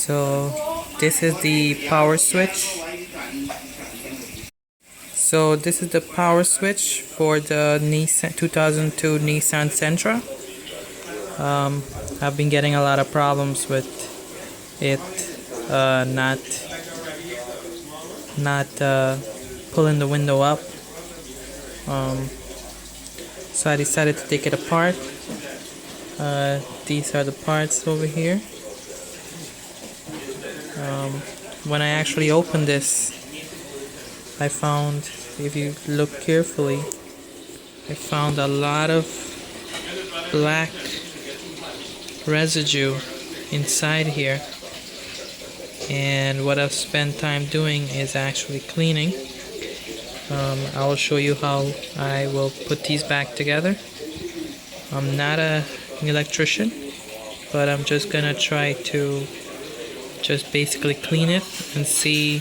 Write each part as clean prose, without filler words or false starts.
So this is the power switch. So this is the power switch for the Nissan 2002 Nissan Sentra. I've been getting a lot of problems with it not pulling the window up. So I decided to take it apart. These are the parts over here. When I actually opened this, I found, if you look carefully, I found a lot of black residue inside here, and what I've spent time doing is actually cleaning. I will show you how I will put these back together. I'm not an electrician, but I'm just gonna try to just basically clean it and see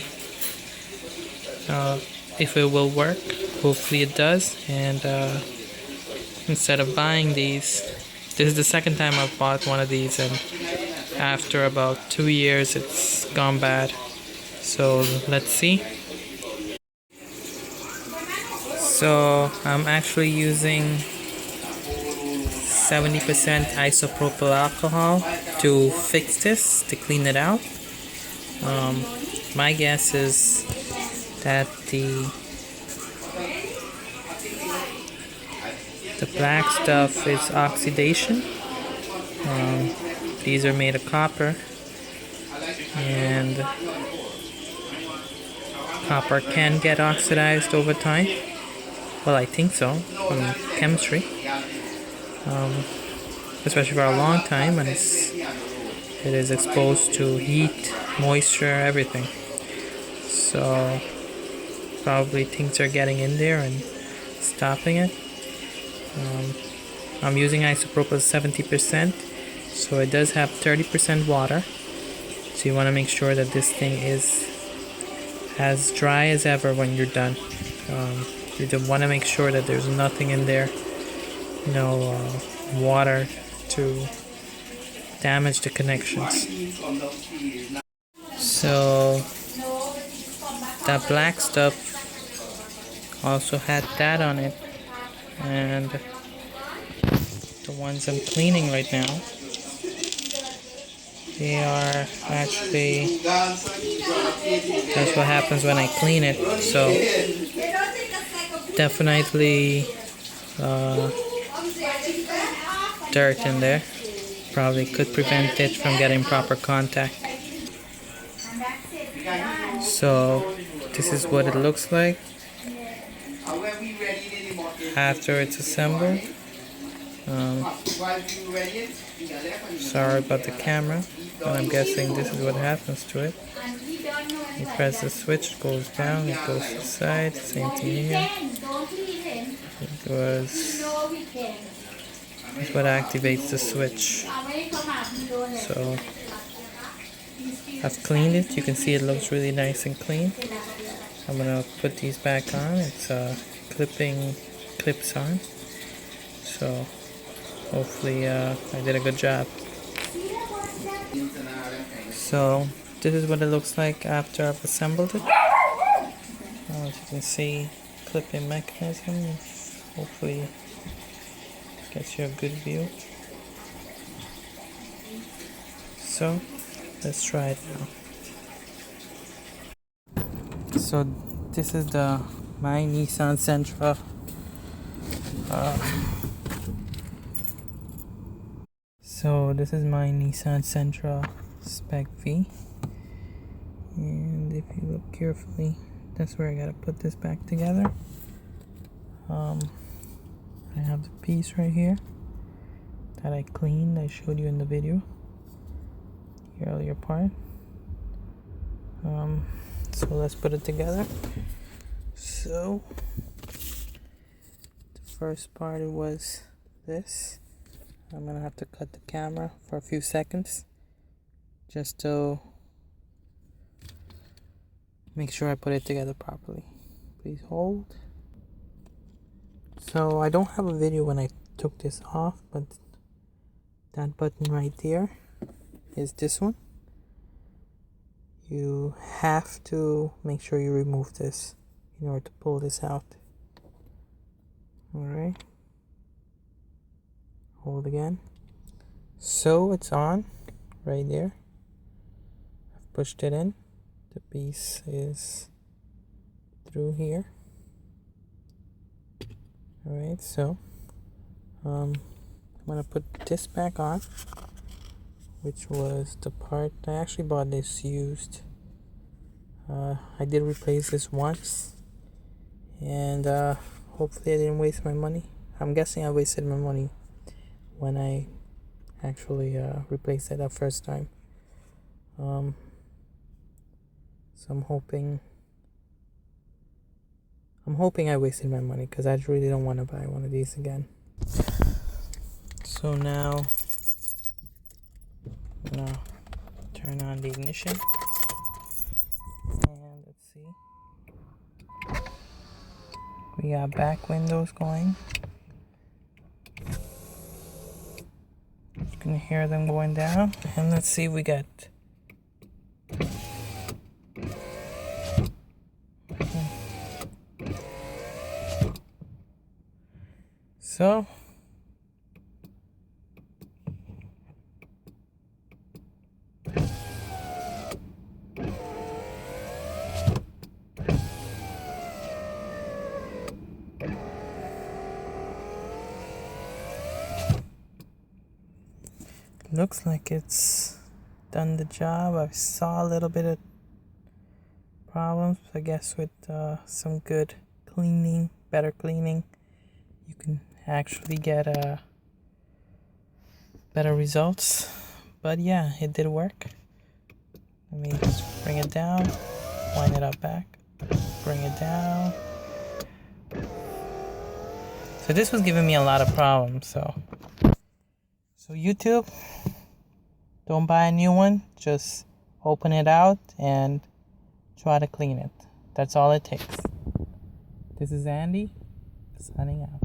if it will work. Hopefully it does. And instead of buying these, this is the second time I've bought one of these, and after about 2 years it's gone bad. So let's see. So I'm actually using 70% isopropyl alcohol to fix this, to clean it out. My guess is that the black stuff is oxidation. These are made of copper, and copper can get oxidized over time. Well, I think so, from chemistry. Especially for a long time, and it is exposed to heat, moisture, everything. So probably things are getting in there and stopping it. I'm using isopropyl 70%, so it does have 30% water. So you want to make sure that this thing is as dry as ever when you're done. You don't want to make sure that there's nothing in there, no water to damage the connections. So that black stuff also had that on it, and the ones I'm cleaning right now, they are actually, that's what happens when I clean it. So definitely dirt in there, probably could prevent it from getting proper contact. So this is what it looks like after it's assembled. Sorry about the camera, but I'm guessing this is what happens to it. You press the switch, it goes down, it goes to the side, same thing here. It goes, that's what activates the switch. So I've cleaned it. You can see it looks really nice and clean. I'm gonna put these back on. It's clips on. So hopefully I did a good job. So this is what it looks like after I've assembled it. As you can see, clipping mechanism. Hopefully gets you a good view. So let's try it now. So this is my Nissan Sentra. So this is my Nissan Sentra Spec V, and if you look carefully, that's where I gotta put this back together. I have the piece right here that I cleaned. I showed you in the video, the earlier part. So let's put it together. So the first part was this. I'm gonna have to cut the camera for a few seconds just to make sure I put it together properly. Please hold. So I don't have a video when I took this off, but that button right there is this one. you have to make sure you remove this in order to pull this out. Alright, hold again. So it's on right there. I've pushed it in. The piece is through here. Alright, so I'm gonna put this back on, which was the part I actually bought this used. I did replace this once, and hopefully I didn't waste my money. I'm guessing I wasted my money when I actually replaced it that first time. So I'm hoping I wasted my money, because I really don't want to buy one of these again. So now I'm gonna turn on the ignition, and let's see. We got back windows going. You can hear them going down. And let's see, we got so looks like it's done the job. I saw a little bit of problems. I guess with some good cleaning, better cleaning, you can actually get better results. But yeah, it did work. Let me just bring it down, wind it up back, bring it down. So this was giving me a lot of problems. So YouTube, don't buy a new one. Just open it out and try to clean it. That's all it takes. This is Andy, signing out.